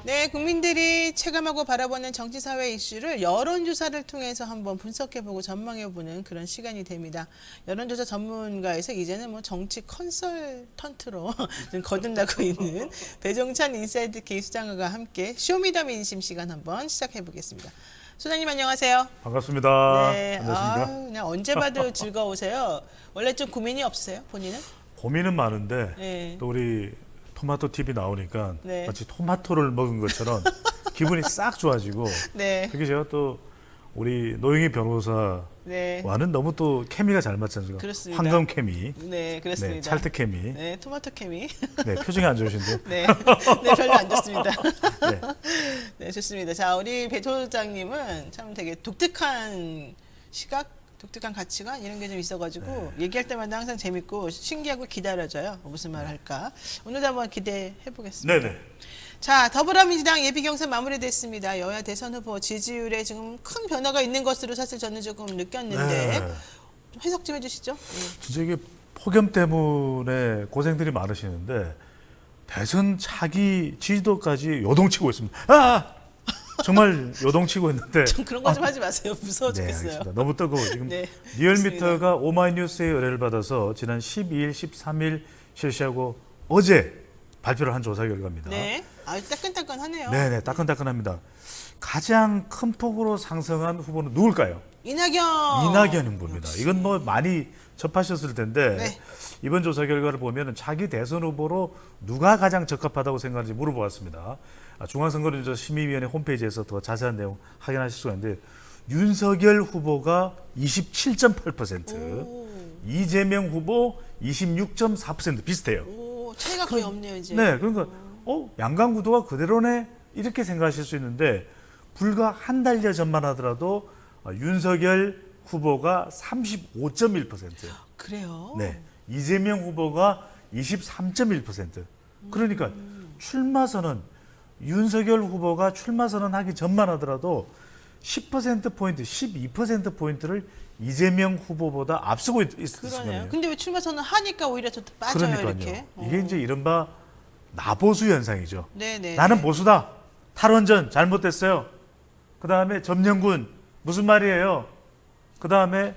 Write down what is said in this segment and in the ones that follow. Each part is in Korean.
네, 국민들이 체감하고 바라보는 정치 사회 이슈를 여론조사를 통해서 한번 분석해보고 전망해보는 그런 시간이 됩니다. 여론조사 전문가에서 이제는 뭐 정치 컨설턴트로 좀 거듭나고 있는 배종찬 인사이드 K 수장과 함께 쇼미더민심 시간 한번 시작해보겠습니다. 소장님 안녕하세요. 반갑습니다. 네, 안녕하십니까? 그냥 언제 봐도 즐거우세요. 원래 좀 고민이 없으세요, 본인은? 고민은 많은데 네. 또 우리 토마토 TV 나오니까 네. 마치 토마토를 먹은 것처럼 기분이 싹 좋아지고 네, 그게 제가 또 우리 노영희 변호사와는 네, 너무 또 케미가 잘 맞지 않습니까? 그렇습니다. 황금 케미, 네, 그렇습니다. 네, 찰떡 케미. 네, 토마토 케미. 네, 표정이 안 좋으신데. 네, 네, 별로 안 좋습니다. 네. 네, 좋습니다. 자, 우리 배 소장님은 참 되게 독특한 시각, 독특한 가치관 이런 게 좀 있어가지고 얘기할 때마다 항상 재밌고 신기하고 기다려져요. 무슨 말 할까? 오늘도 한번 기대해 보겠습니다. 네네. 자, 더불어민주당 예비경선 마무리됐습니다. 여야 대선 후보 지지율에 지금 큰 변화가 있는 것으로 사실 저는 조금 느꼈는데 네. 좀 해석 좀 해주시죠. 진짜 이게 폭염 때문에 고생들이 많으시는데 대선 차기 지지도까지 요동치고 있습니다. 정말 요동치고 있는데. 좀 그런 거 좀 하지 마세요. 무서워 네, 죽겠어요. 알겠습니다. 너무 뜨거워. 지금 네, 리얼미터가 오마이뉴스의 의뢰를 받아서 지난 12일, 13일 실시하고 어제 발표를 한 조사 결과입니다. 네, 따끈따끈하네요. 네네, 따끈따끈합니다. 가장 큰 폭으로 상승한 후보는 누굴까요? 이낙연 후보입니다. 역시. 이건 뭐 많이 접하셨을 텐데 네. 이번 조사 결과를 보면 차기 대선 후보로 누가 가장 적합하다고 생각하는지 물어보았습니다. 중앙선거인조심의위원회 홈페이지에서 더 자세한 내용 확인하실 수가 있는데 윤석열 후보가 27.8%, 오. 이재명 후보 26.4% 비슷해요. 오, 차이가 거의 없네요, 이제. 네, 그러니까 양강 구도가 그대로네 이렇게 생각하실 수 있는데 불과 한 달여 전만 하더라도 윤석열 후보가 35.1%, 그래요? 네, 이재명 후보가 23.1%. 그러니까 출마 선언 윤석열 후보가 출마 선언하기 전만 하더라도 10%포인트, 12%포인트를 이재명 후보보다 앞서고 있었어요. 그러네요. 근데 왜 출마 선언 하니까 오히려 더 빠져요, 그러니까요. 이렇게? 이게 이제 이른바 나보수 현상이죠. 네네. 나는 보수다. 탈원전 잘못됐어요. 그 다음에 점령군 무슨 말이에요? 그 다음에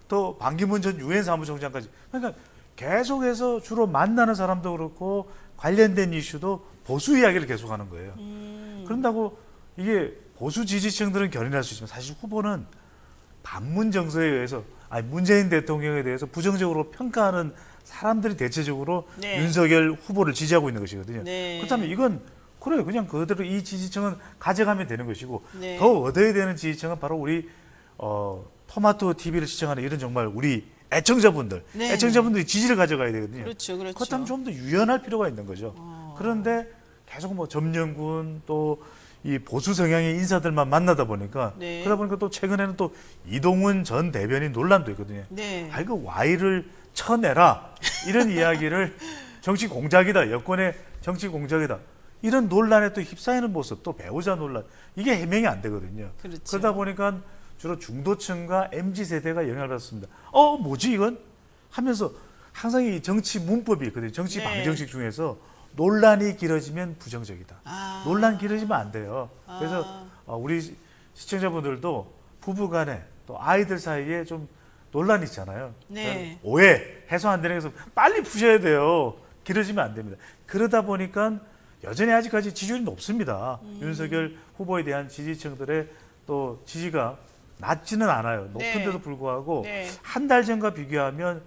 또 반기문 전 유엔 사무총장까지. 그러니까 계속해서 주로 만나는 사람도 그렇고 관련된 이슈도 보수 이야기를 계속하는 거예요. 그런다고 이게 보수 지지층들은 견인할 수 있지만 사실 후보는 반문 정서에 의해서 문재인 대통령에 대해서 부정적으로 평가하는 사람들이 대체적으로 네. 윤석열 후보를 지지하고 있는 것이거든요. 네. 그렇다면 이건 그래요. 그냥 그대로 이 지지층은 가져가면 되는 것이고 네. 더 얻어야 되는 지지층은 바로 우리 토마토 TV를 시청하는 이런 정말 우리 애청자분들, 네. 애청자분들이 지지를 가져가야 되거든요. 그렇죠, 그렇죠. 그렇다면 좀 더 유연할 필요가 있는 거죠. 그런데 계속 뭐 점령군 또 이 보수 성향의 인사들만 만나다 보니까 네. 그러다 보니까 또 최근에는 또 이동훈 전 대변인 논란도 있거든요. 네. 이거 Y를 쳐내라 이런 이야기를 정치 공작이다, 여권의 정치 공작이다 이런 논란에 또 휩싸이는 모습, 또 배우자 논란 이게 해명이 안 되거든요. 그렇죠. 그러다 보니까 주로 중도층과 MZ 세대가 영향을 받습니다. 뭐지 이건? 하면서 항상 이 정치 문법이 있거든요. 정치 네. 방정식 중에서 논란이 길어지면 부정적이다. 아. 논란 길어지면 안 돼요. 그래서 우리 시청자분들도 부부간에 또 아이들 사이에 좀 논란이 있잖아요. 네. 오해 해소 안 되는 것은 빨리 푸셔야 돼요. 길어지면 안 됩니다. 그러다 보니까 여전히 아직까지 지지율이 높습니다. 윤석열 후보에 대한 지지층들의 또 지지가 낮지는 않아요. 높은데도 네. 불구하고 네. 한 달 전과 비교하면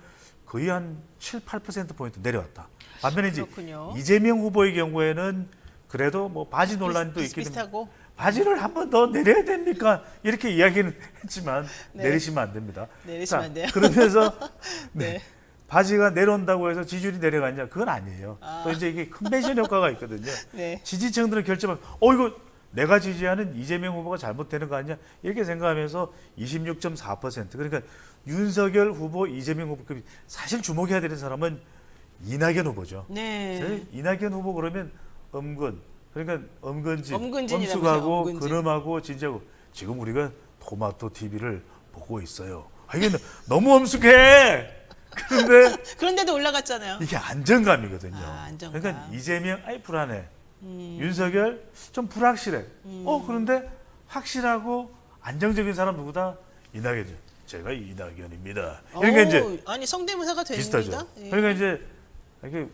거의 한 7, 8%포인트 내려왔다. 반면에 이제 그렇군요. 이재명 후보의 경우에는 그래도 뭐 바지 논란도 있기 때문에 비슷비슷하고. 바지를 한 번 더 내려야 됩니까? 이렇게 이야기는 했지만 네. 내리시면 안 됩니다. 내리시면 안 돼요. 그러면서 네. 네. 바지가 내려온다고 해서 지지율이 내려가냐? 그건 아니에요. 또 이제 이게 컨벤션 효과가 있거든요. 네. 지지층들은 결정하면 이거 내가 지지하는 이재명 후보가 잘못되는 거 아니냐? 이렇게 생각하면서 26.4% 그러니까 윤석열 후보, 이재명 후보급이 사실 주목해야 되는 사람은 이낙연 후보죠. 네. 이낙연 후보 그러면 엄근 그러니까 엄근진, 엄근진이라고 엄숙하고 엄근진. 근엄하고 진지하고 지금 우리가 토마토 TV를 보고 있어요. 이게 너무 엄숙해. 그런데 그런데도 올라갔잖아요. 이게 안정감이거든요. 안정감. 그러니까 이재명 불안해. 윤석열 좀 불확실해. 그런데 확실하고 안정적인 사람 누구다? 이낙연이죠. 제가 이낙연입니다. 그러니까 이제 아니 성대모사가 비슷하죠. 됩니다. 예. 그러니까 이제 이게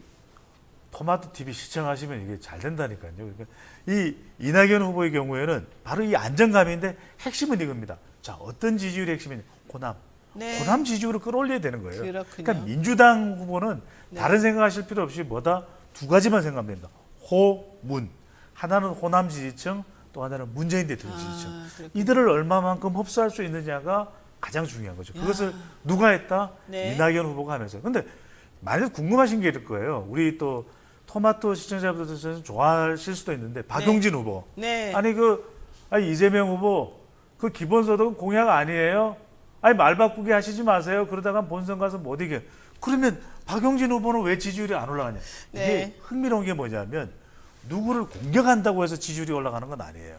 토마토 TV 시청하시면 이게 잘 된다니까요. 그러니까 이 이낙연 후보의 경우에는 바로 이 안정감인데 핵심은 이겁니다. 자, 어떤 지지율이 핵심이냐? 호남. 네. 호남 지지율을 끌어올려야 되는 거예요. 그렇군요. 그러니까 민주당 후보는 네. 다른 생각하실 필요 없이 뭐다? 두 가지만 생각하면 됩니다. 호문. 하나는 호남 지지층, 또 하나는 문재인 대통령 지지층. 그렇군요. 이들을 얼마만큼 흡수할 수 있느냐가 가장 중요한 거죠. 야. 그것을 누가 했다? 네. 이낙연 후보가 하면서. 근데 만약 궁금하신 게 있을 거예요. 우리 또 토마토 시청자분들께서 좋아하실 수도 있는데 박용진 후보. 네. 아니 이재명 후보 그 기본소득은 공약 아니에요? 아니 말 바꾸게 하시지 마세요. 그러다가 본선 가서 못 이겨. 그러면 박용진 후보는 왜 지지율이 안 올라가냐? 네. 이게 흥미로운 게 뭐냐면 누구를 공격한다고 해서 지지율이 올라가는 건 아니에요.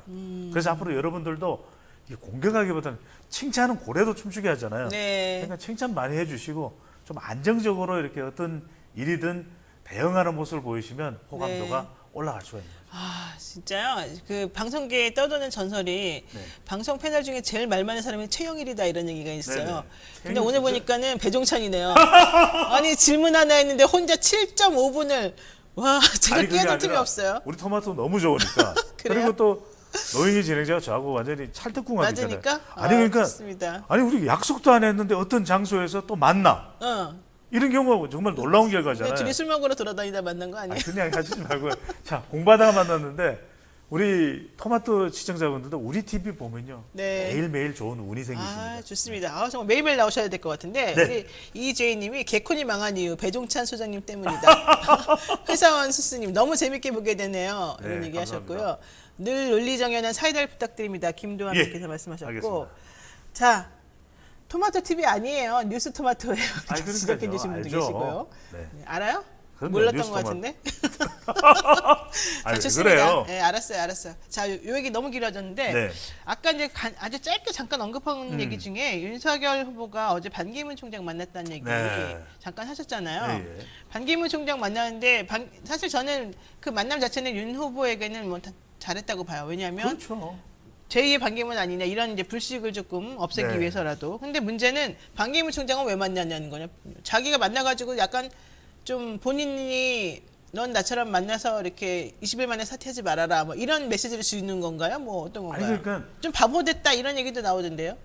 그래서 앞으로 여러분들도 이 공격하기보다는 칭찬은 고래도 춤추게 하잖아요. 네. 그러니까 칭찬 많이 해주시고 좀 안정적으로 이렇게 어떤 일이든 대응하는 모습을 보이시면 호감도가 네. 올라갈 수가 있는 거죠. 아 진짜요? 그 방송계에 떠도는 전설이 네. 방송 패널 중에 제일 말 많은 사람이 최영일이다 이런 얘기가 있어요. 네네. 근데 최영일 오늘 진짜- 보니까는 배종찬이네요. 아니 질문 하나 했는데 혼자 7.5분을 와 제가 아니, 그게 끼어들 틈이 아니라 없어요. 우리 토마토 너무 좋으니까. 그래요? 그리고 또 노영희 진행자가 저하고 완전히 찰떡궁합이잖아요. 맞으니까? 아니 그러니까 좋습니다. 아니 우리 약속도 안 했는데 어떤 장소에서 또 만나. 이런 경우가 정말 놀라운 결과잖아요. 둘이 술 먹으러 돌아다니다 만난 거 아니에요? 아니, 그냥 하시지 말고 자 공부하다가 만났는데 우리 토마토 시청자분들도 우리 TV 보면요 네. 매일매일 좋은 운이 생기십니다. 아 좋습니다. 아, 정말 매일매일 나오셔야 될 것 같은데 네. 우리 이재희님이 개콘이 망한 이유 배종찬 소장님 때문이다. 회사원 수스님 너무 재밌게 보게 되네요. 이런 네, 얘기하셨고요. 감사합니다. 늘 논리정연한 사이다를 부탁드립니다. 김도환님께서 예, 말씀하셨고 알겠습니다. 자 토마토 TV 아니에요. 뉴스 토마토예요. 아니, 지적해 그러니까요. 주신 분도 알죠. 계시고요. 네. 네, 알아요? 그럼요, 몰랐던 뉴스 것 같은데. 아니, 왜 좋습니다. 그래요? 네, 알았어요. 자, 요 얘기 너무 길어졌는데 네. 아까 이제 아주 짧게 잠깐 언급한 얘기 중에 윤석열 후보가 어제 반기문 총장 만났다는 얘기 네. 잠깐 하셨잖아요. 예, 예. 반기문 총장 만나는데 사실 저는 그 만남 자체는 윤 후보에게는 뭐 잘했다고 봐요. 왜냐하면 그렇죠. 제2의 반기문 아니냐 이런 이제 불식을 조금 없애기 네. 위해서라도. 근데 문제는 반기문 총장은 왜 만났냐는 거냐. 자기가 만나가지고 약간 좀 본인이 넌 나처럼 만나서 이렇게 20일 만에 사퇴하지 말아라 뭐 이런 메시지를 주는 건가요? 뭐 어떤 건가요? 아니 그러니까 좀 바보 됐다 이런 얘기도 나오던데요.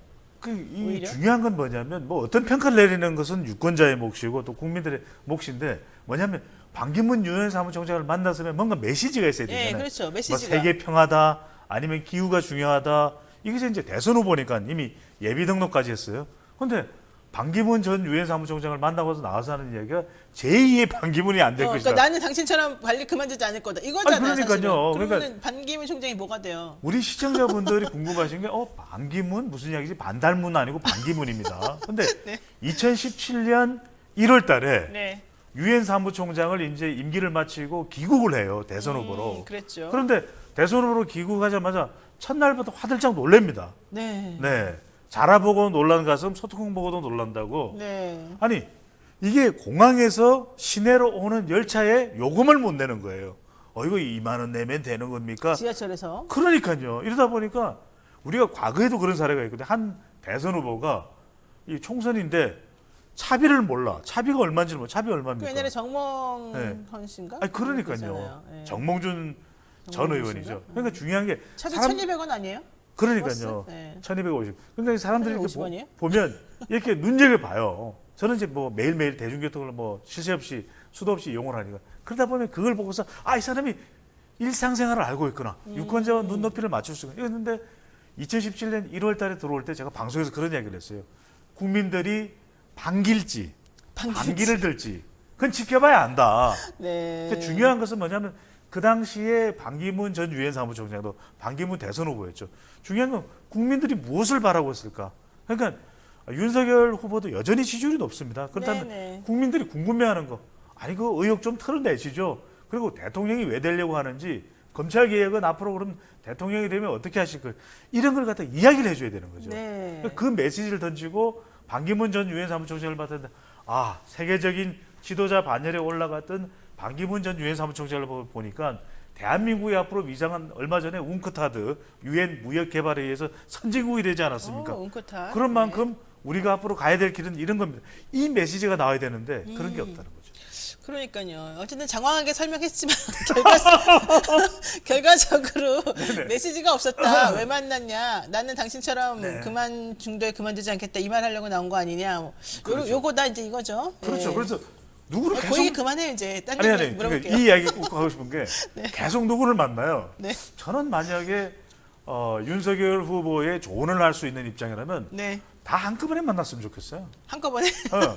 이 오히려? 중요한 건 뭐냐면 뭐 어떤 평가를 내리는 것은 유권자의 몫이고 또 국민들의 몫인데 뭐냐면 반기문 유엔 사무총장을 만났으면 뭔가 메시지가 있어야 되잖아요. 예, 그렇죠. 뭐 메시지가. 세계 평화다 아니면 기후가 중요하다 이게 이제 대선 후보니까 이미 예비 등록까지 했어요. 근데 반기문 전 유엔 사무총장을 만나고서 나와서 하는 이야기가 제2의 반기문이 안 될 것이다. 그러니까 나는 당신처럼 관리 그만두지 않을 거다. 이거잖아요. 아니, 그러니까요. 사실은. 그러니까- 그러면 반기문 총장이 뭐가 돼요? 우리 시청자분들이 궁금하신 게 반기문 무슨 이야기지? 반달문 아니고 반기문입니다. 근데 네. 2017년 1월 달에 네. 유엔 사무총장을 이제 임기를 마치고 귀국을 해요. 대선 후보로. 그랬죠. 그런데 대선 후보로 귀국하자마자 첫날부터 화들짝 놀랍니다. 네. 네. 자라보고 놀란 가슴 소뚜껑 보고도 놀란다고. 네. 아니 이게 공항에서 시내로 오는 열차에 요금을 못 내는 거예요. 이거 2만 원 내면 되는 겁니까? 지하철에서. 그러니까요. 이러다 보니까 우리가 과거에도 그런 사례가 있거든요. 한 대선 후보가 이 총선인데 차비를 몰라. 차비가 얼마인지 몰라. 차비 그 얼마입니까? 옛날에 정몽헌 네. 씨인가? 아니 그러니까요. 그러잖아요. 예. 정몽준 전 정몽준 의원이죠. 씨인가? 그러니까 중요한 게 차비 사람- 1,200원 아니에요? 그러니까요. 버스? 네. 1250. 그러니까 이 사람들이 이렇게 1,250 원이에요? 보면 이렇게 눈여겨 봐요. 저는 이제 뭐 매일매일 대중교통을 뭐 실세 없이 수도 없이 이용을 하니까 그러다 보면 그걸 보고서 이 사람이 일상생활을 알고 있구나. 유권자와 눈높이를 맞출 수가 있는데 2017년 1월 달에 들어올 때 제가 방송에서 그런 이야기를 했어요. 국민들이 반길지 반기를 들지 그건 지켜봐야 안다. 네. 근데 중요한 것은 뭐냐면 그 당시에 반기문 전 유엔 사무총장도 반기문 대선 후보였죠. 중요한 건 국민들이 무엇을 바라고 있을까? 그러니까 윤석열 후보도 여전히 지지율이 높습니다. 그렇다면 네네. 국민들이 궁금해하는 거 아니 그 의혹 좀 털어내시죠. 그리고 대통령이 왜 되려고 하는지 검찰 개혁은 앞으로 그럼 대통령이 되면 어떻게 하실 거예요? 이런 걸 갖다 이야기를 해줘야 되는 거죠. 네. 그 메시지를 던지고 반기문 전 유엔 사무총장을 맡았는데 세계적인 지도자 반열에 올라갔던 반기문 전 유엔 사무총장을 보니까 대한민국이 앞으로 위장한 얼마 전에 웅크타드 유엔 무역개발회의에서 선진국이 되지 않았습니까? 웅크타. 그런 만큼 우리가 앞으로 가야 될 길은 이런 겁니다. 이 메시지가 나와야 되는데 그런 게 없다는 거죠. 그러니까요. 어쨌든 장황하게 설명했지만 결과적으로 메시지가 없었다. 왜 만났냐? 나는 당신처럼 네. 그만 중도에 그만두지 않겠다. 이 말 하려고 나온 거 아니냐? 뭐. 그렇죠. 요거다 이제 이거죠. 그렇죠. 예. 그래서 누구를 그 얘기 계속 그만해요 이제. 딴 아니 얘기 물어볼게요. 그러니까 이 이야기 꼭 하고 싶은 게 계속 누구를 만나요. 네. 저는 만약에 윤석열 후보의 조언을 할 수 있는 입장이라면 네. 다 한꺼번에 만났으면 좋겠어요. 한꺼번에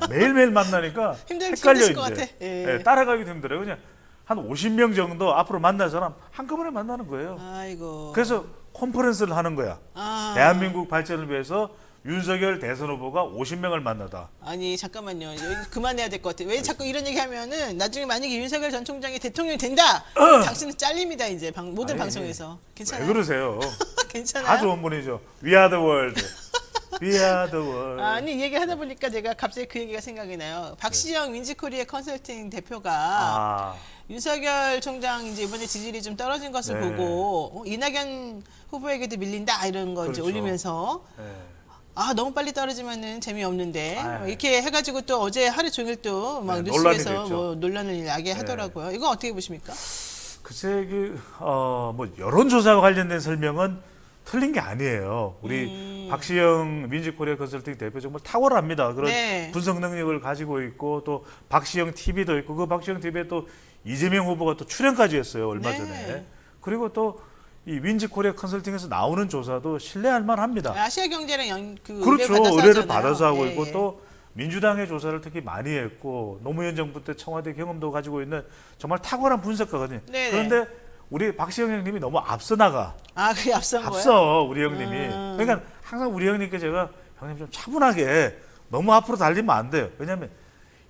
매일매일 만나니까 헷갈려 힘드실 것 이제. 같아. 예. 예, 따라가기도 힘들어요. 그냥 한 50명 정도 앞으로 만날 사람 한꺼번에 만나는 거예요. 아이고. 그래서 컨퍼런스를 하는 거야. 아. 대한민국 발전을 위해서 윤석열 대선 후보가 50명을 만나다. 아니 잠깐만요. 여기 그만해야 될 것 같아요. 왜 자꾸 이런 얘기하면은 나중에 만약에 윤석열 전 총장이 대통령이 된다. 당신은 잘립니다 이제 모든 아니, 방송에서. 괜찮아요? 왜 그러세요? 괜찮아요? 다 좋은 분이죠. We are the world. We are the world. 아니 이 얘기 하다 보니까 제가 갑자기 그 얘기가 생각이 나요. 박시영 윈지코리아 컨설팅 대표가 아, 윤석열 총장 이제 이번에 지지율이 좀 떨어진 것을 네. 보고 이낙연 후보에게도 밀린다 이런 거 이제 그렇죠. 올리면서 네. 아 너무 빨리 떨어지면은 재미없는데 아유. 이렇게 해가지고 또 어제 하루 종일 또 막 네, 논란이 뉴스에서 됐죠. 뭐 논란을 야기 하더라고요. 이거 어떻게 보십니까? 글쎄 뭐 여론조사와 관련된 설명은 틀린 게 아니에요. 우리 박시영 민지코리아 컨설팅 대표 정말 탁월합니다. 그런 네. 분석 능력을 가지고 있고 또 박시영 TV도 있고 그 박시영 TV에 또 이재명 후보가 또 출연까지 했어요 얼마 네. 전에. 그리고 또 이 윈지코리아 컨설팅에서 나오는 조사도 신뢰할 만합니다. 아시아 경제랑 그렇죠. 의뢰 의뢰를 하잖아요. 받아서 하고 예, 있고 예. 또 민주당의 조사를 특히 많이 했고 노무현 정부 때 청와대 경험도 가지고 있는 정말 탁월한 분석가거든요. 네네. 그런데 우리 박시영 형님이 너무 앞서 나가. 아 그게 앞선 거예요? 앞서 우리 형님이. 그러니까 항상 우리 형님께 제가 형님 좀 차분하게 너무 앞으로 달리면 안 돼요. 왜냐하면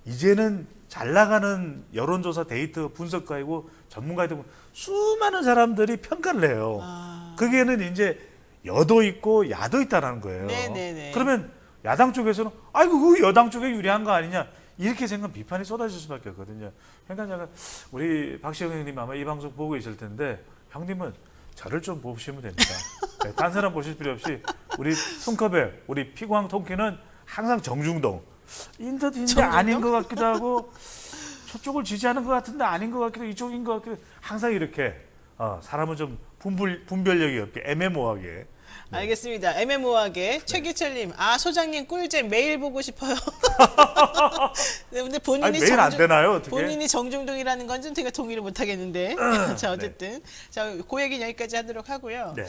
이제는 잘 나가는 여론조사 데이터 분석가이고 전문가이고 수많은 사람들이 평가를 해요. 아. 거기에는 이제 여도 있고 야도 있다라는 거예요. 네네네. 그러면 야당 쪽에서는 아이고 그 여당 쪽에 유리한 거 아니냐 이렇게 생각 비판이 쏟아질 수밖에 없거든요. 그러니까 제가 우리 박시영 형님 아마 이 방송 보고 있을 텐데 형님은 저를 좀 보시면 됩니다. 네, 딴 사람 보실 필요 없이 우리 손컵에 우리 피광 통키는 항상 정중동 인데 아닌 것 같기도 하고 저쪽을 지지하는 것 같은데 아닌 것 같기도 이쪽인 것 같기도 항상 이렇게 사람은 좀 분별력이 없게 애매모호하게. 알겠습니다. 애매모호하게 최기철님, 아 소장님 꿀잼 매일 보고 싶어요. 네, 근데 본인이 아니, 매일 안 되나요? 어떻게? 본인이 정중동이라는 건 좀 제가 동의를 못 하겠는데. 자 어쨌든 자 그 얘기는 여기까지 하도록 하고요. 네.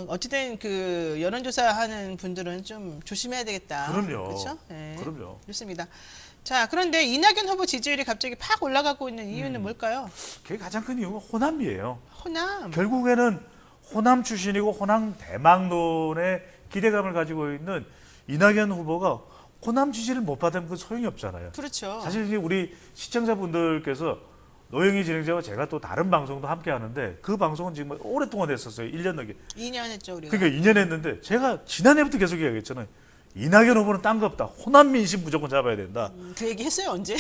어쨌든 그 여론조사하는 분들은 좀 조심해야 되겠다. 그럼요. 그렇죠? 네. 그럼요. 좋습니다. 자 그런데 이낙연 후보 지지율이 갑자기 팍 올라가고 있는 이유는 뭘까요? 그게 가장 큰 이유가 호남이에요. 호남. 결국에는 호남 출신이고 호남 대망론에 기대감을 가지고 있는 이낙연 후보가 호남 지지를 못 받으면 그 소용이 없잖아요. 그렇죠. 사실 이제 우리 시청자분들께서 노영희 진행자와 제가 또 다른 방송도 함께 하는데 그 방송은 지금 오랫동안 했었어요. 1년 넘게. 2년 했죠 우리가. 그러니까 2년 했는데 제가 지난해부터 계속 이야기했잖아요. 이낙연 후보는 딴 거 없다. 호남 민심 무조건 잡아야 된다. 그 얘기 했어요 언제?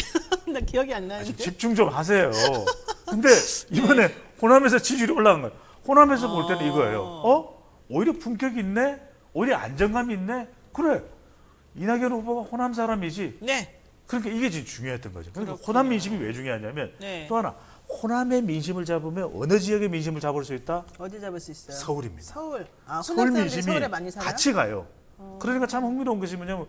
나 기억이 안 좀 나는데. 집중 좀 하세요. 근데 이번에 호남에서 지지율이 올라간 거예요. 호남에서 볼 때는 이거예요. 오히려 품격이 있네? 오히려 안정감이 있네? 그래. 이낙연 후보가 호남 사람이지. 네. 그러니까 이게 지금 중요했던 거죠. 그러니까 그렇군요. 호남 민심이 왜 중요하냐면 네. 또 하나 호남의 민심을 잡으면 어느 지역의 민심을 잡을 수 있다? 어디 잡을 수 있어요? 서울입니다. 서울. 아, 서울 호남 사람들이 민심이 서울에 많이 살아요? 같이 가요. 그러니까 참 흥미로운 것이 뭐냐면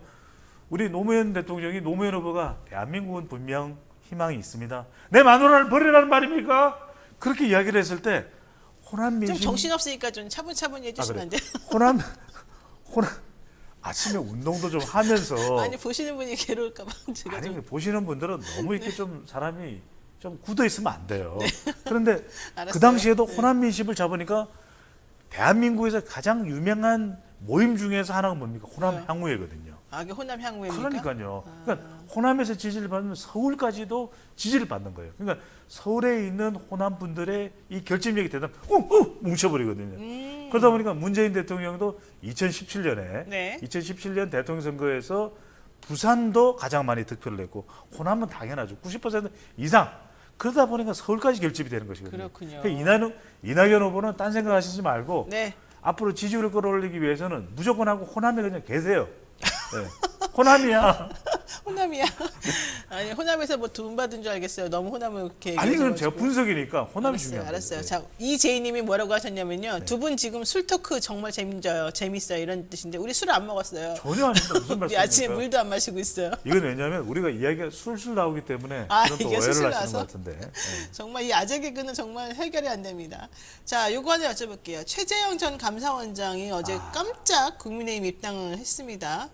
우리 노무현 대통령이 노무현 후보가 대한민국은 분명 희망이 있습니다. 내 마누라를 버리라는 말입니까? 그렇게 이야기를 했을 때 호남 민심 좀 정신 없으니까 좀 차분차분히 해주시면 안 돼요? 호남 아침에 운동도 좀 하면서 아니 보시는 분이 괴로울까봐 제가 아니 좀 보시는 분들은 너무 이렇게 좀 사람이 좀 굳어 있으면 안 돼요. 그런데 그 알았어요. 당시에도 네. 호남 민심을 잡으니까 대한민국에서 가장 유명한 모임 중에서 하나가 뭡니까? 호남 뭐요? 향후회거든요. 아, 이게 호남 향후회입니까? 그러니까요. 그러니까 호남에서 지지를 받으면 서울까지도 지지를 받는 거예요. 그러니까 서울에 있는 호남 분들의 이 결집력이 대단히 뭉쳐버리거든요. 그러다 보니까 문재인 대통령도 2017년에 네. 2017년 대통령 선거에서 부산도 가장 많이 득표를 냈고 호남은 당연하죠. 90% 이상. 그러다 보니까 서울까지 결집이 되는 것이거든요. 그렇군요. 그러니까 이낙연 후보는 딴 생각하시지 말고 네. 앞으로 지지율을 끌어올리기 위해서는 무조건 하고 호남에 그냥 계세요. 네. 호남이야. 호남이야. 아니 호남에서 뭐 돈 받은 줄 알겠어요. 너무 호남을 이렇게 아니 그럼 제가 얘기해줘가지고. 분석이니까 호남이 알았어요, 중요한 알았어요. 거예요. 자, 이제이님이 뭐라고 하셨냐면요. 두 분 지금 술 토크 정말 재밌어요 이런 뜻인데 우리 술 안 먹었어요. 전혀 아닙니다. 무슨 우리 말씀입니까? 아침에 물도 안 마시고 있어요. 이건 왜냐하면 우리가 이야기가 술술 나오기 때문에 아, 그런 또 이게 오해를 술술 하시는 나와서? 것 같은데. 네. 정말 이 아재 개그는 정말 해결이 안 됩니다. 자, 요거 하나 여쭤볼게요. 최재형 전 감사원장이 어제 깜짝 국민의힘 입당을 했습니다.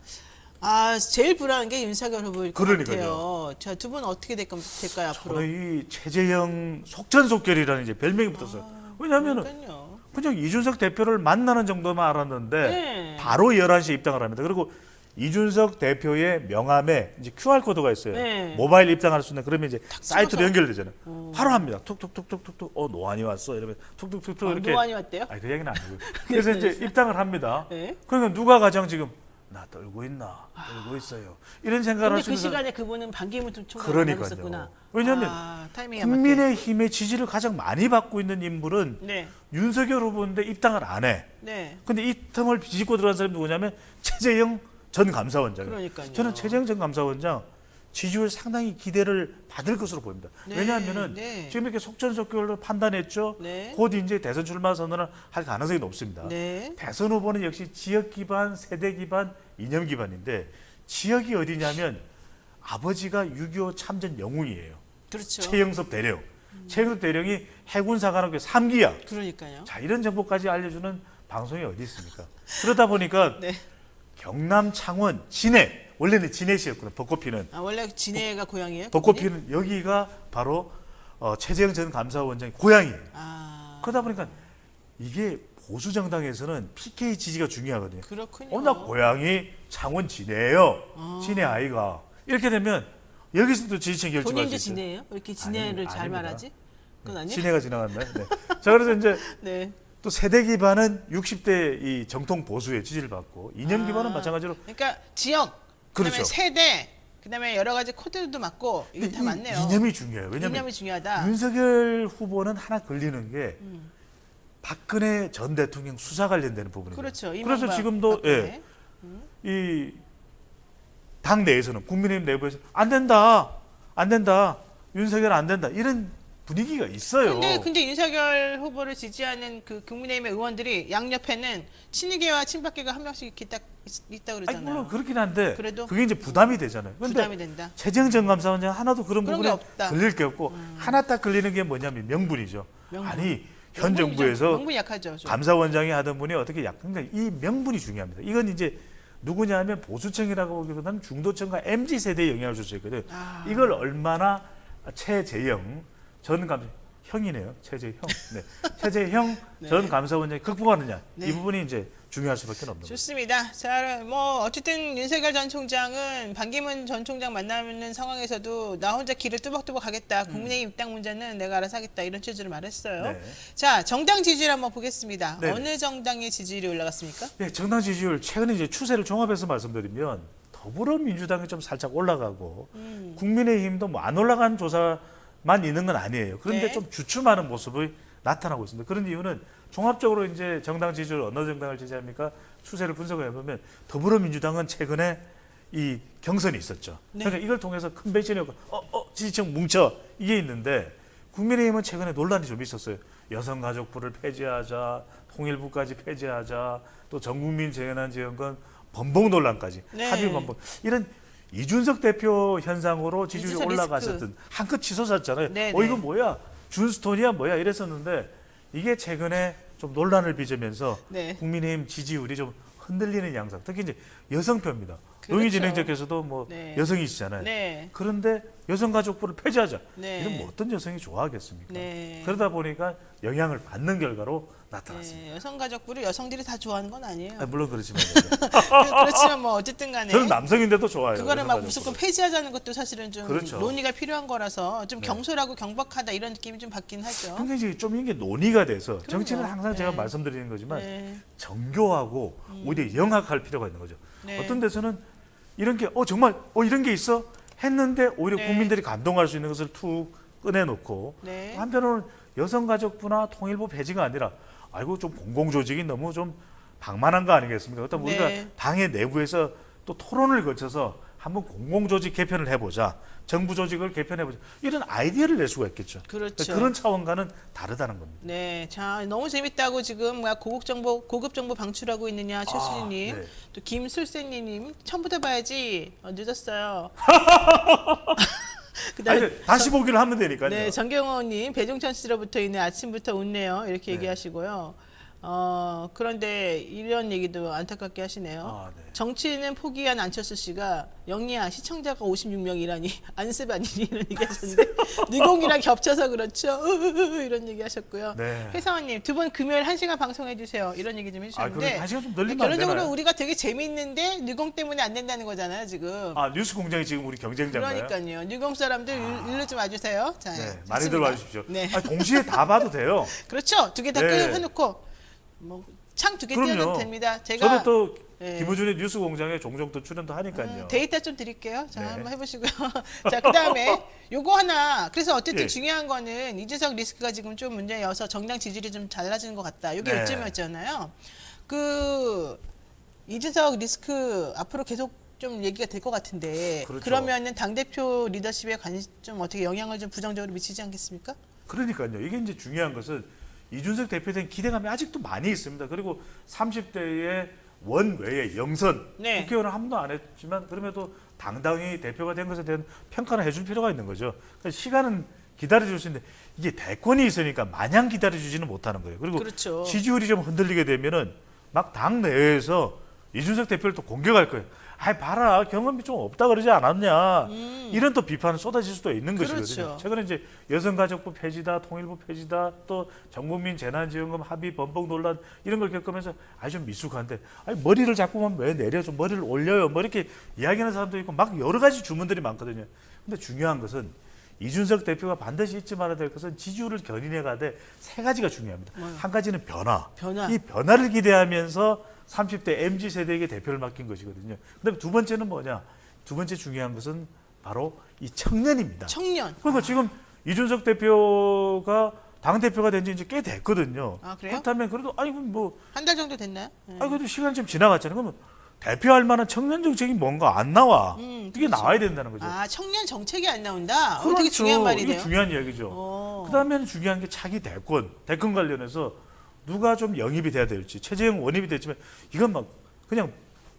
아, 제일 불안한 게 윤석열 후보일 것 그러니까요. 같아요. 자, 두 분 어떻게 될까요 앞으로? 저는 이 최재형 속전속결이라는 이제 별명이 붙었어요. 왜냐하면은 그러니까요. 그냥 이준석 대표를 만나는 정도만 알았는데 네. 바로 11시에 입당을 합니다. 그리고 이준석 대표의 명함에 이제 QR 코드가 있어요. 네. 모바일 입당할 수 있는 그러면 이제 사이트로 찍어서. 연결되잖아요. 바로 합니다. 툭툭툭툭툭툭. 노안이 왔어. 이러면 툭툭툭툭 이렇게. 노안이 왔대요? 아니 그 얘기는 아니고요. 그래서 이제 입당을 합니다. 네. 그러니까 누가 가장 지금 나 떨고 있나? 떨고 있어요. 이런 생각을 근데 할 수 그 있는 시간에 그분은 반기문 총장을 그러니까요. 만났었구나. 왜냐하면 아, 타이밍이 안 맞게. 국민의힘의 지지를 가장 많이 받고 있는 인물은 네, 윤석열 후보인데 입당을 안 해. 네. 근데 이 틈을 비집고 들어간 사람이 누구냐면 최재형 전 감사원장이에요. 그러니까요. 저는 최재형 전 감사원장 지지율 상당히 기대를 받을 것으로 보입니다. 네, 왜냐하면은 네. 지금 이렇게 속전속결로 판단했죠. 네. 곧 이제 대선 출마 선언을 할 가능성이 높습니다. 네. 대선 후보는 역시 지역 기반, 세대 기반, 이념 기반인데 지역이 어디냐면 아버지가 6.25 참전 영웅이에요. 그렇죠. 최영섭 대령. 최영섭 대령이 해군사관학교 3기야. 그러니까요. 자, 이런 정보까지 알려주는 방송이 어디 있습니까? 그러다 보니까 네. 경남 창원 진해 원래는 진해시였거든요. 벚꽃피는 아, 원래 진해가 고향이에요? 그분이? 벚꽃피는 여기가 바로 최재형 전 감사원장의 고향이에요. 아, 그러다 보니까 이게 보수 정당에서는 PK 지지가 중요하거든요. 그렇군요. 나 고향이 창원 진해예요. 아. 진해 아이가 이렇게 되면 여기서도 지지층 결집할 수 본인도 있어요. 진해예요? 왜 이렇게 진해를 잘 아닙니다. 말하지? 그건 아니에요? 진해가 지나갔나요? 네. 자, 그래서 이제 네. 또 세대 기반은 60대 이 정통 보수의 지지를 받고 이념 기반은 마찬가지로 그러니까 지역, 그다음에 그렇죠. 세대, 그다음에 여러 가지 코드도 맞고 이게 다 맞네요. 이념이 중요해요. 왜냐하면 이념이 중요하다. 윤석열 후보는 하나 걸리는 게 박근혜 전 대통령 수사 관련되는 부분이에요. 그렇죠. 그래서 이명박, 지금도 박근혜. 이 당 내에서는 국민의힘 내부에서 안 된다, 안 된다, 윤석열 안 된다 이런 분위기가 있어요. 근데 윤석열 후보를 지지하는 그 국민의힘의 의원들이 양옆에는 친이계와 친박계가 한 명씩 이렇게 딱 있다 아니, 그러잖아요. 물론 그렇긴 한데 그래도 그게 이제 부담이 되잖아요. 근데 부담이 된다. 최재형 전 감사원장 하나도 그런 그런 부분에 게 없다. 걸릴 게 없고 하나 딱 걸리는 게 뭐냐면 명분이죠. 명분. 아니 현 명분이죠. 정부에서 명분이 약하죠. 좀. 감사원장이 하던 분이 어떻게 그러니까 이 명분이 중요합니다. 이건 이제 누구냐 하면 보수층이라고 보기보다는 중도층과 MZ 세대에 영향을 줄 수 있거든요. 아. 이걸 얼마나 최재형 전 감사 형이네요. 최재형. 네. 최재형 네. 전 감사원장이 극복하느냐. 네. 이 부분이 이제 중요할 수밖에 없는 거죠. 좋습니다. 자, 뭐 어쨌든 윤석열 전 총장은 반기문 전 총장 만나는 상황에서도 나 혼자 길을 뚜벅뚜벅 가겠다. 국민의힘 입당 문제는 내가 알아서 하겠다. 이런 취지를 말했어요. 네. 자, 정당 지지율 한번 보겠습니다. 네네. 어느 정당의 지지율이 올라갔습니까? 네, 정당 지지율 최근에 이제 추세를 종합해서 말씀드리면 더불어민주당이 좀 살짝 올라가고 국민의힘도 뭐 안 올라간 조사만 있는 건 아니에요. 그런데 네. 좀 주춤하는 모습이 나타나고 있습니다. 그런 이유는 종합적으로 이제 정당 지지율 어느 정당을 지지합니까? 추세를 분석을 해보면 더불어민주당은 최근에 이 경선이 있었죠. 네. 그러니까 이걸 통해서 컨벤션이고 지지층 뭉쳐 이게 있는데 국민의힘은 최근에 논란이 좀 있었어요. 여성가족부를 폐지하자, 통일부까지 폐지하자, 또 전국민 재난지원금 번복 논란까지 네. 합의 번복 이런 이준석 대표 현상으로 지지율이 이준석 올라가셨던 한 끗 치솟았잖아요. 네, 이거 네. 뭐야? 준스톤이야 뭐야? 이랬었는데 이게 최근에 좀 논란을 빚으면서 네. 국민의힘 지지율이 좀 흔들리는 양상. 특히 이제 여성표입니다. 그렇죠. 노영희 진행자께서도 뭐 네. 여성이시잖아요. 네. 그런데 여성가족부를 폐지하자. 네. 이런 뭐 어떤 여성이 좋아하겠습니까? 네. 그러다 보니까 영향을 받는 결과로 나타났습니다. 네, 여성가족부를 여성들이 다 좋아하는 건 아니에요. 아, 물론 그렇지만 그렇지만 뭐 어쨌든 간에 저는 남성인데도 좋아요. 그거를 막 여성가족부를. 무조건 폐지하자는 것도 사실은 좀 그렇죠. 논의가 필요한 거라서 좀 네. 경솔하고 경박하다 이런 느낌이 좀 받긴 하죠. 근데 이제 좀 이게 논의가 돼서 정치는 항상 네. 제가 말씀드리는 거지만 네. 정교하고 오히려 영악할 필요가 있는 거죠. 네. 어떤 데서는 이런 게 정말 이런 게 있어 했는데 오히려 네. 국민들이 감동할 수 있는 것을 툭 꺼내놓고 네. 또 한편으로는 여성가족부나 통일부 폐지가 아니라 아이고 좀 공공조직이 너무 좀 방만한 거 아니겠습니까? 그렇다면 네. 우리가 당의 내부에서 또 토론을 거쳐서 한번 공공조직 개편을 해보자. 정부 조직을 개편해보자. 이런 아이디어를 낼 수가 있겠죠. 그렇죠. 그런 차원과는 다르다는 겁니다. 네, 자 너무 재밌다고 지금 뭐 고급 정보 방출하고 있느냐 최수진님, 네. 또 김술세님 처음부터 봐야지 늦었어요. 그다음에 아니, 다시 보기를 하면 되니까요. 네, 정경호님 배종찬 씨로부터 있는 아침부터 웃네요 이렇게 네. 얘기하시고요. 그런데 이런 얘기도 안타깝게 하시네요. 아, 네. 정치는 포기한 안철수 씨가 영리야 시청자가 56명이라니 안습 아니니 이런 얘기 하셨는데 니공이랑 겹쳐서 그렇죠. 이런 얘기 하셨고요. 네. 회사원님 두 분 금요일 1시간 방송해 주세요. 이런 얘기 좀 아, 해주셨는데 그럼 한 시간 좀 늘리면 안 결론적으로 되나요? 우리가 되게 재밌는데 니공 때문에 안 된다는 거잖아요 지금. 아, 뉴스 공장이 지금 우리 경쟁자인가요? 그러니까요. 니공 사람들 일로 좀 와주세요. 자, 네, 좋습니다. 많이들 와주십시오. 네. 아니, 동시에 다 봐도 돼요. 그렇죠. 두 개 다 네. 해놓고 뭐 창 두 개 그럼요. 띄워도 됩니다. 제가 저도 또 네. 김우준의 뉴스 공장에 종종 또 출연도 하니까요. 데이터 좀 드릴게요. 자, 네. 한번 해보시고요. 자, 그 다음에 요거 하나. 그래서 어쨌든 예. 중요한 거는 이준석 리스크가 지금 좀 문제여서 정당 지지율이 좀 달라지는 것 같다. 요게 네. 요점이었잖아요. 그 이준석 리스크 앞으로 계속 좀 얘기가 될 것 같은데 그렇죠. 그러면은 당 대표 리더십에 좀 어떻게 영향을 좀 부정적으로 미치지 않겠습니까? 그러니까요. 이게 이제 중요한 것은 이준석 대표에 대한 기대감이 아직도 많이 있습니다. 그리고 30대의 원외의 영선 네. 국회의원은 한 번도 안 했지만 그럼에도 당당히 대표가 된 것에 대한 평가를 해줄 필요가 있는 거죠. 그러니까 시간은 기다려줄 수 있는데 이게 대권이 있으니까 마냥 기다려주지는 못하는 거예요. 그리고 그렇죠. 지지율이 좀 흔들리게 되면은 막 당 내에서 이준석 대표를 또 공격할 거예요. 아이 봐라 경험이 좀 없다 그러지 않았냐 이런 또 비판은 쏟아질 수도 있는 그렇죠. 것이거든요. 최근에 이제 여성가족부 폐지다, 통일부 폐지다, 또 전국민 재난지원금 합의 번복 논란 이런 걸 겪으면서 아주 좀 미숙한데 아니 머리를 자꾸만 왜 내려 좀 머리를 올려요 뭐 이렇게 이야기하는 사람도 있고 막 여러 가지 주문들이 많거든요. 근데 중요한 것은 이준석 대표가 반드시 잊지 말아야 될 것은 지지율을 견인해 가되 세 가지가 중요합니다. 한 가지는 변화. 변화. 이 변화를 기대하면서 30대 MZ 세대에게 대표를 맡긴 것이거든요. 그다음에 두 번째는 뭐냐? 두 번째 중요한 것은 바로 이 청년입니다. 청년. 그러니까 지금 이준석 대표가 당 대표가 된 지 이제 꽤 됐거든요. 아, 그래요? 그렇다면 그래도 아니 뭐 한 달 정도 됐나요? 네. 그래도 시간이 좀 지나갔잖아요. 그러면 대표할 만한 청년 정책이 뭔가 안 나와. 이게 그렇죠. 나와야 된다는 거죠. 아, 청년 정책이 안 나온다. 되게 그렇죠. 중요한 말이네요. 이게 중요한 이야기죠. 어. 그다음에는 중요한 게 차기 대권 관련해서 누가 좀 영입이 돼야 될지 최재형 원입이 됐지만 이건 막 그냥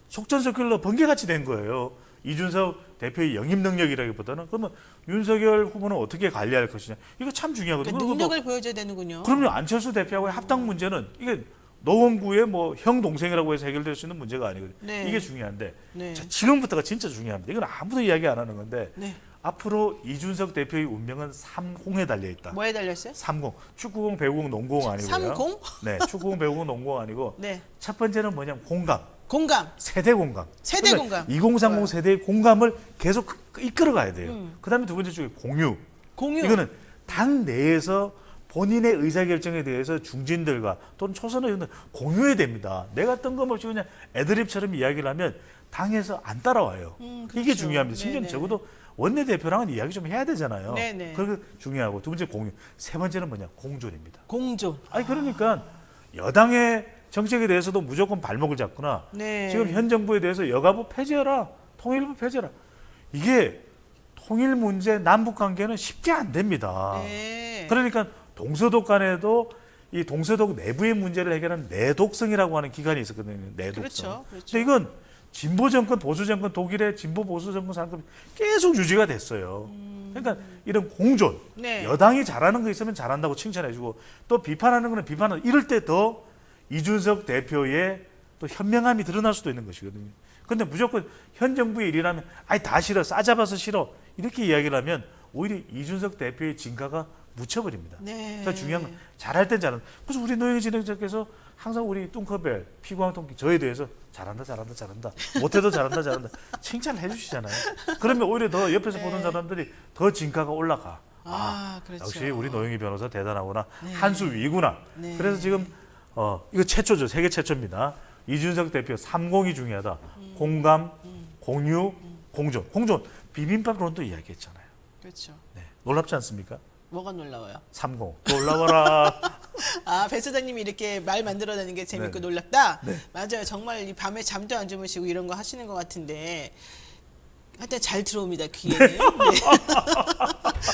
속전속결로 번개같이 된 거예요. 이준석 대표의 영입 능력이라기보다는 그러면 윤석열 후보는 어떻게 관리할 것이냐 이거 참 중요하거든요. 그러니까 그리고 능력을 보여줘야 되는군요. 그럼요 안철수 대표하고의 합당 문제는 이게 노원구의 뭐 형 동생이라고 해서 해결될 수 있는 문제가 아니거든요. 네. 이게 중요한데 네. 자, 지금부터가 진짜 중요합니다. 이건 아무도 이야기 안 하는 건데 네. 앞으로 이준석 대표의 운명은 3공에 달려 있다. 뭐에 달렸어요? 3공 축구공, 배구공, 농구공 아니고요. 3공? 네, 축구공, 배구공, 농구공 아니고 네. 첫 번째는 뭐냐면 공감, 공감. 세대 공감. 세대 공감. 2030 세대의 공감을 계속 이끌어 가야 돼요. 그다음에 두 번째 쪽에 공유. 공유. 이거는 당 내에서 본인의 의사결정에 대해서 중진들과 또는 초선 의원들 공유해야 됩니다. 내가 뜬금없이 그냥 애드립처럼 이야기를 하면 당에서 안 따라와요. 이게 그렇죠. 중요합니다. 심지어 네네. 적어도 원내대표랑은 이야기 좀 해야 되잖아요. 네네. 그게 중요하고 두 번째 공유. 세 번째는 뭐냐? 공존입니다. 공존. 아니 그러니까 여당의 정책에 대해서도 무조건 발목을 잡거나 네. 지금 현 정부에 대해서 여가부 폐지해라, 통일부 폐지해라. 이게 통일 문제, 남북 관계는 쉽게 안 됩니다. 네. 그러니까 동서독 간에도 이 동서독 내부의 문제를 해결하는 내독성이라고 하는 기관이 있었거든요. 내독성. 그렇죠. 그렇죠. 근데 이건 진보 정권, 보수 정권, 독일의 진보 보수 정권 상급이 계속 유지가 됐어요. 그러니까 이런 공존, 네. 여당이 잘하는 거 있으면 잘한다고 칭찬해주고 또 비판하는 거는 비판은 이럴 때 더 이준석 대표의 또 현명함이 드러날 수도 있는 것이거든요. 그런데 무조건 현 정부의 일이라면 아이 다 싫어, 싸잡아서 싫어 이렇게 이야기를 하면 오히려 이준석 대표의 진가가 묻혀버립니다. 네. 그러니까 중요한 건 잘할 땐 잘한다. 그래서 우리 노영희 진행자께서 항상 우리 뚱커벨, 피광통기 저에 대해서 잘한다, 잘한다, 잘한다. 못해도 잘한다, 잘한다. 칭찬을 해주시잖아요. 그러면 오히려 더 옆에서 보는 사람들이 더 진가가 올라가. 그렇죠. 역시 우리 노영희 변호사 대단하구나. 한수 위구나. 네. 그래서 지금 이거 최초죠. 세계 최초입니다. 이준석 대표 3공이 중요하다. 공감, 공유, 공존. 공존. 비빔밥론도 이야기했잖아요. 그렇죠. 네. 놀랍지 않습니까? 뭐가 놀라워요? 30 놀라워라. 아, 배 소장님이 이렇게 말 만들어내는 게 재밌고 네네. 놀랍다? 네. 맞아요. 정말 이 밤에 잠도 안 주무시고 이런 거 하시는 것 같은데 하여튼 잘 들어옵니다, 귀에는.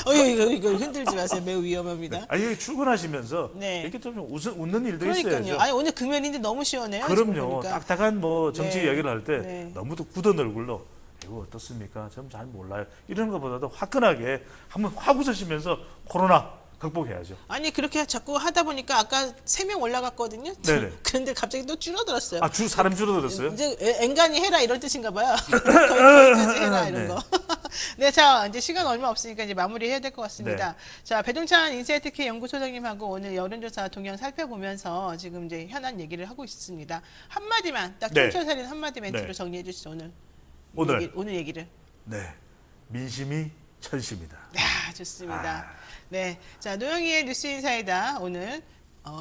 네. 이거 흔들지 마세요. 매우 위험합니다. 아니 출근하시면서 네. 이렇게 좀 웃는 일도 그러니까요. 있어야죠. 아니, 오늘 금요일인데 너무 시원해요. 지금 그럼요. 보니까. 딱딱한 뭐 정치 네. 이야기를 할 때 네. 너무 굳은 얼굴로 이거 어떻습니까? 전 잘 몰라요. 이런 것보다도 화끈하게 한번 확 웃으시면서 코로나 극복해야죠. 아니, 그렇게 자꾸 하다 보니까 아까 3명 올라갔거든요. 네네. 그런데 갑자기 또 줄어들었어요. 아, 사람 줄어들었어요? 이제 앵간히 해라 이런 뜻인가 봐요. 거기까지 해라 이런 네. 거. 네, 자 이제 시간 얼마 없으니까 이제 마무리해야 될 것 같습니다. 자, 배동찬 인사이트K 연구소장님하고 오늘 여론조사 동향 살펴보면서 지금 이제 현안 얘기를 하고 있습니다. 한마디만 딱 네. 촌철살인 한마디 멘트로 네. 정리해 주시죠 오늘. 오늘. 오늘 얘기를. 네. 민심이 천심이다. 야, 좋습니다. 네, 자 노영희의 뉴스인사이다 오늘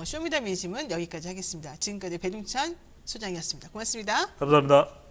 쇼미더 민심은 여기까지 하겠습니다. 지금까지 배동찬 소장이었습니다. 고맙습니다. 감사합니다.